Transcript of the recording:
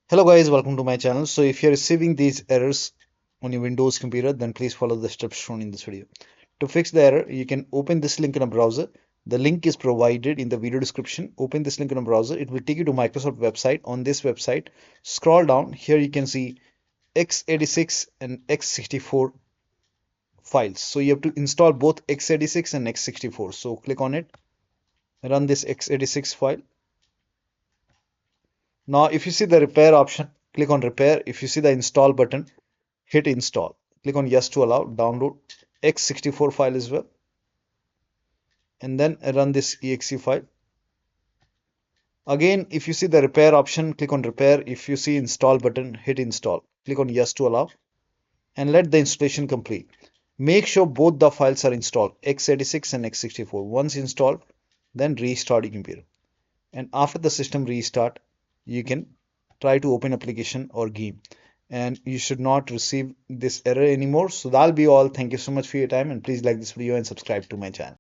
Hello guys, welcome to my channel. So if you're receiving these errors on your Windows computer, then please follow the steps shown in this video. To fix the error, you can open this link in a browser. The link is provided in the video description. Open this link in a browser. It will take you to Microsoft website. On this website, scroll down. Here you can see x86 and x64 files. So you have to install both x86 and x64. So click on it. Run this x86 file. Now, if you see the repair option, click on repair. If you see the install button, hit install. Click on yes to allow. Download x64 file as well. And then run this exe file. Again, if you see the repair option, click on repair. If you see install button, hit install. Click on yes to allow. And let the installation complete. Make sure both the files are installed, x86 and x64. Once installed, then restart your computer. And after the system restart, you can try to open application or game, and you should not receive this error anymore. So that'll be all. Thank you so much for your time, and please like this video and subscribe to my channel.